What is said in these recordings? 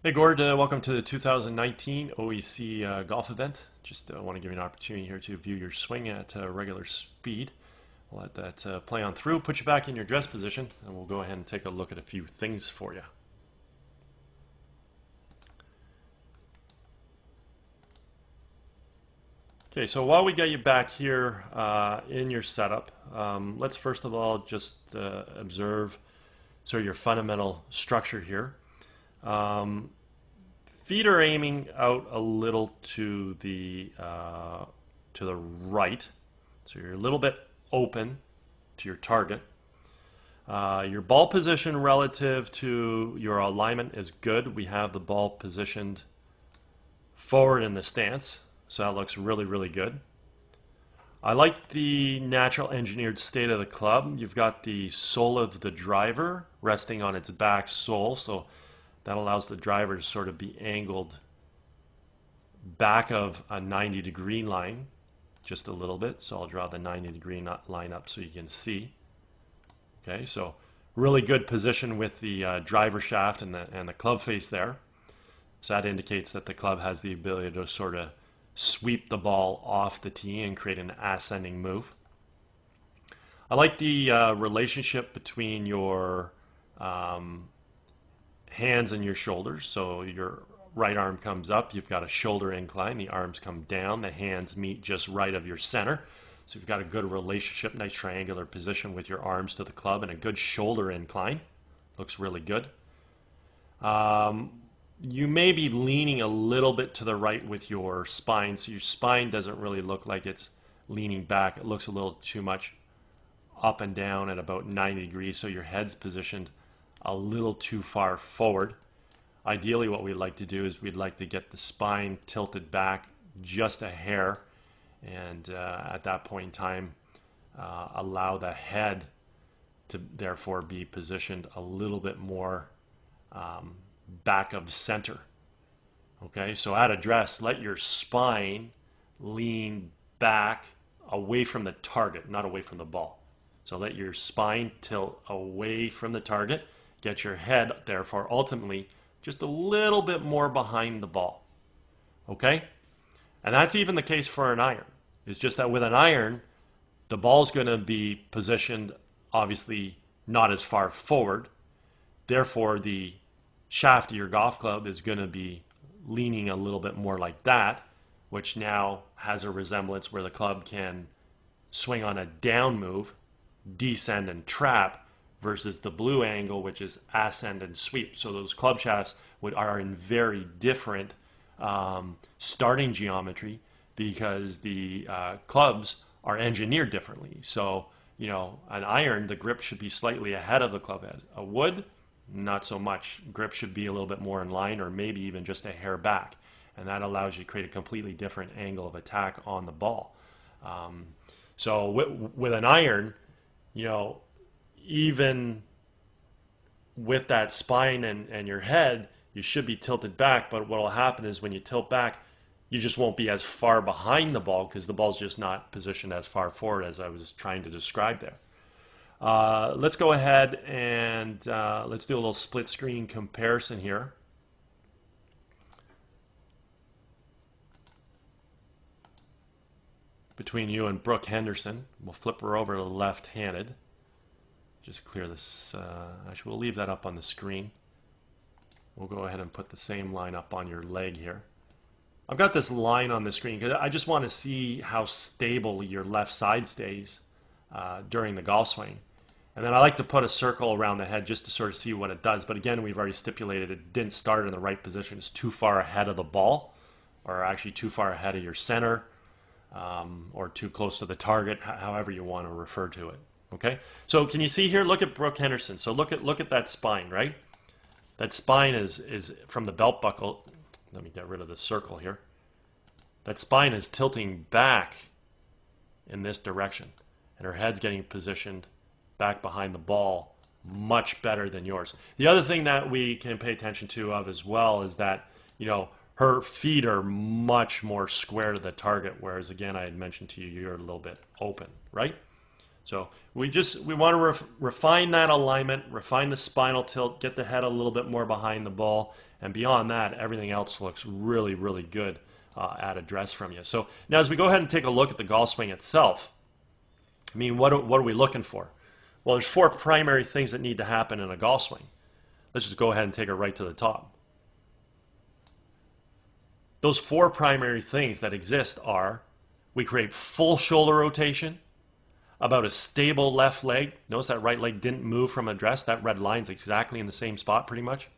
Hey Gord, welcome to the 2019 OEC golf event. Just want to give you an opportunity here to view your swing at regular speed. We'll let that play on through, put you back in your dress position, and we'll go ahead and take a look at a few things for you. Okay, so while we get you back here in your setup, let's first of all just observe sort of your fundamental structure here. Feet are aiming out a little to the right, so you're a little bit open to your target. Your ball position relative to your alignment is good. We have the ball positioned forward in the stance, so that looks really, really good. I like the natural engineered state of the club. You've got the sole of the driver resting on its back sole, so that allows the driver to sort of be angled back of a 90-degree line just a little bit. So I'll draw the 90-degree line up so you can see. Okay, so really good position with the driver shaft and the club face there. So that indicates that the club has the ability to sort of sweep the ball off the tee and create an ascending move. I like the relationship between your hands and your shoulders. So your right arm comes up, you've got a shoulder incline, the arms come down, the hands meet just right of your center. So you've got a good relationship, nice triangular position with your arms to the club and a good shoulder incline. Looks really good. You may be leaning a little bit to the right with your spine, so your spine doesn't really look like it's leaning back. It looks a little too much up and down at about 90 degrees, so your head's positioned a little too far forward. Ideally what we'd like to do is we'd like to get the spine tilted back just a hair, and at that point in time allow the head to therefore be positioned a little bit more back of center. Okay, so at address, let your spine lean back away from the target, not away from the ball. So let your spine tilt away from the target. Get your head, therefore, ultimately, just a little bit more behind the ball. Okay? And that's even the case for an iron. It's just that with an iron, the ball's going to be positioned, obviously, not as far forward. Therefore, the shaft of your golf club is going to be leaning a little bit more like that, which now has a resemblance where the club can swing on a down move, descend and trap, versus the blue angle, which is ascend and sweep. So those club shafts are in very different starting geometry because the clubs are engineered differently. So, you know, an iron, the grip should be slightly ahead of the club head. A wood, not so much. Grip should be a little bit more in line, or maybe even just a hair back. And that allows you to create a completely different angle of attack on the ball. So with an iron, you know, even with that spine and your head, you should be tilted back, but what will happen is when you tilt back, you just won't be as far behind the ball because the ball's just not positioned as far forward as I was trying to describe there. Let's go ahead and let's do a little split screen comparison here. Between you and Brooke Henderson. We'll flip her over to the left-handed. Just clear this. Actually, we'll leave that up on the screen. We'll go ahead and put the same line up on your leg here. I've got this line on the screen because I just want to see how stable your left side stays during the golf swing. And then I like to put a circle around the head just to sort of see what it does. But again, we've already stipulated it didn't start in the right position. It's too far ahead of the ball, or actually too far ahead of your center, or too close to the target, however you want to refer to it. Okay, so can you see here? Look at Brooke Henderson. So look at that spine, right? That spine is from the belt buckle. Let me get rid of the circle here. That spine is tilting back in this direction, and her head's getting positioned back behind the ball much better than yours. The other thing that we can pay attention to as well is that, you know, her feet are much more square to the target, whereas again I had mentioned to you, you're a little bit open, right? So we want to refine that alignment, refine the spinal tilt, get the head a little bit more behind the ball, and beyond that, everything else looks really, really good at address from you. So now as we go ahead and take a look at the golf swing itself, I mean, what are we looking for? Well, there's 4 primary things that need to happen in a golf swing. Let's just go ahead and take it right to the top. Those 4 primary things that exist are, we create full shoulder rotation, about a stable left leg. Notice that right leg didn't move from address. That red line's exactly in the same spot pretty much.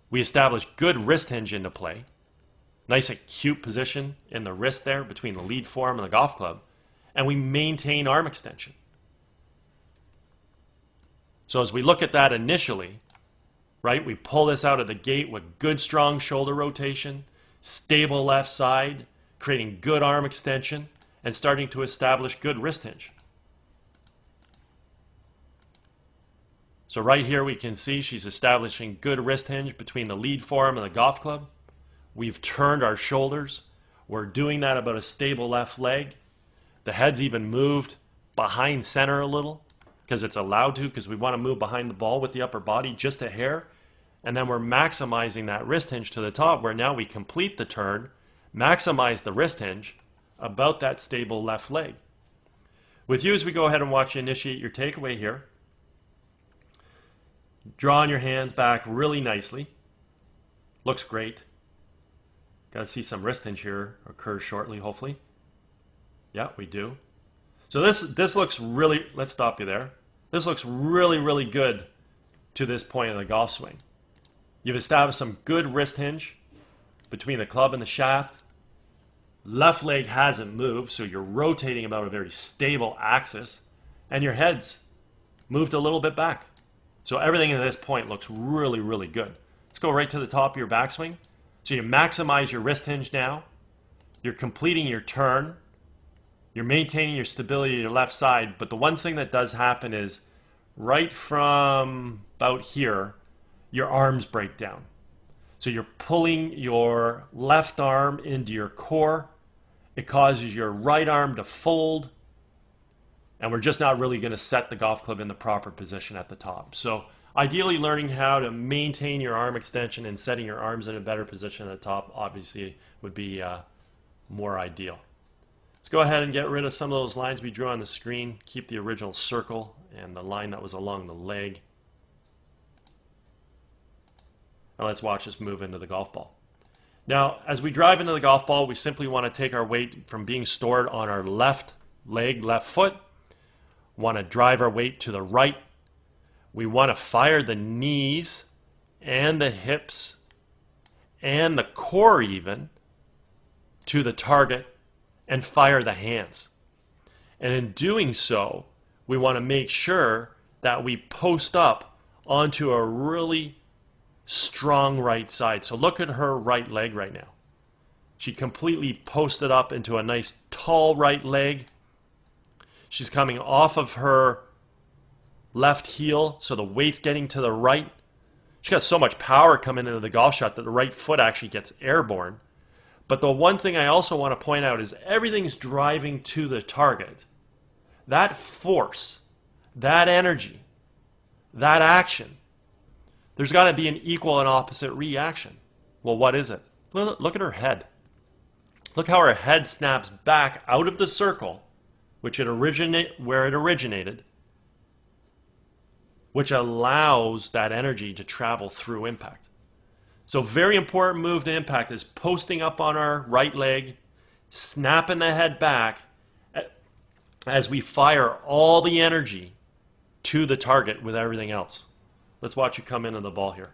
We establish good wrist hinge into play. Nice acute position in the wrist there between the lead forearm and the golf club. And we maintain arm extension. So as we look at that initially, right, we pull this out of the gate with good strong shoulder rotation, stable left side, creating good arm extension, and starting to establish good wrist hinge. So right here we can see she's establishing good wrist hinge between the lead forearm and the golf club. We've turned our shoulders. We're doing that about a stable left leg. The head's even moved behind center a little because it's allowed to, because we want to move behind the ball with the upper body just a hair. And then we're maximizing that wrist hinge to the top, where now we complete the turn, maximize the wrist hinge about that stable left leg. With you, as we go ahead and watch you initiate your takeaway here, drawing your hands back really nicely. Looks great. Got to see some wrist hinge here occur shortly, hopefully. Yeah, we do. So this looks really, let's stop you there. This looks really, really good to this point of the golf swing. You've established some good wrist hinge between the club and the shaft. Left leg hasn't moved, so you're rotating about a very stable axis, and your head's moved a little bit back. So everything at this point looks really, really good. Let's go right to the top of your backswing. So you maximize your wrist hinge now. You're completing your turn. You're maintaining your stability to your left side, but the one thing that does happen is right from about here, your arms break down. So you're pulling your left arm into your core. It causes your right arm to fold. And we're just not really going to set the golf club in the proper position at the top. So ideally, learning how to maintain your arm extension and setting your arms in a better position at the top obviously would be more ideal. Let's go ahead and get rid of some of those lines we drew on the screen. Keep the original circle and the line that was along the leg. Now let's watch this move into the golf ball. Now, as we drive into the golf ball, we simply want to take our weight from being stored on our left leg, left foot. Want to drive our weight to the right. We want to fire the knees and the hips and the core even to the target and fire the hands. And in doing so, we want to make sure that we post up onto a really strong right side. So look at her right leg right now. She completely posted up into a nice tall right leg. She's coming off of her left heel, so the weight's getting to the right. She's got so much power coming into the golf shot that the right foot actually gets airborne. But the one thing I also want to point out is everything's driving to the target. That force, that energy, that action, there's got to be an equal and opposite reaction. Well, what is it? Look at her head. Look how her head snaps back out of the circle, where it originated, which allows that energy to travel through impact. So very important move to impact is posting up on our right leg, snapping the head back as we fire all the energy to the target with everything else. Let's watch you come into the ball here.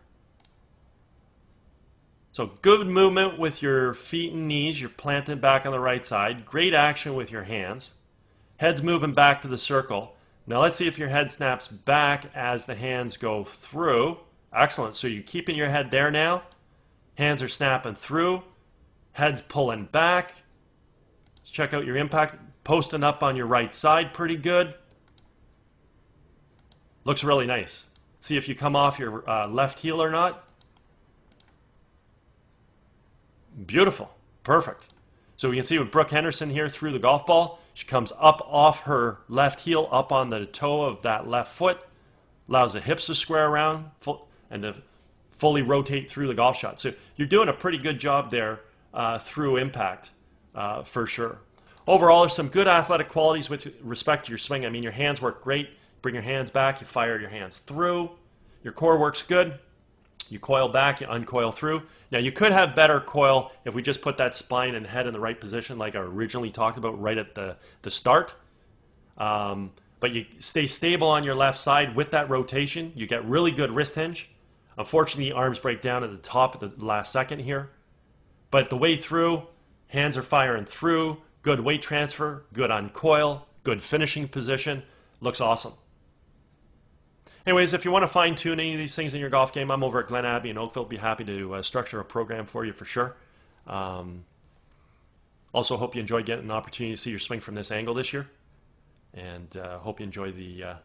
So good movement with your feet and knees. You're planted back on the right side. Great action with your hands. Head's moving back to the circle. Now let's see if your head snaps back as the hands go through. Excellent. So you're keeping your head there now. Hands are snapping through. Head's pulling back. Let's check out your impact. Posting up on your right side pretty good. Looks really nice. See if you come off your left heel or not. Beautiful. Perfect. So we can see with Brooke Henderson here through the golf ball, she comes up off her left heel, up on the toe of that left foot, allows the hips to square around and to fully rotate through the golf shot. So you're doing a pretty good job there through impact for sure. Overall, there's some good athletic qualities with respect to your swing. I mean, your hands work great. Bring your hands back, you fire your hands through. Your core works good. You coil back, you uncoil through. Now, you could have better coil if we just put that spine and head in the right position like I originally talked about right at the start. But you stay stable on your left side with that rotation. You get really good wrist hinge. Unfortunately, arms break down at the top of the last second here. But the way through, hands are firing through, good weight transfer, good uncoil, good finishing position. Looks awesome. Anyways, if you want to fine-tune any of these things in your golf game, I'm over at Glen Abbey in Oakville. Be happy to structure a program for you for sure. Also, hope you enjoyed getting an opportunity to see your swing from this angle this year. And hope you enjoy the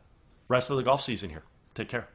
rest of the golf season here. Take care.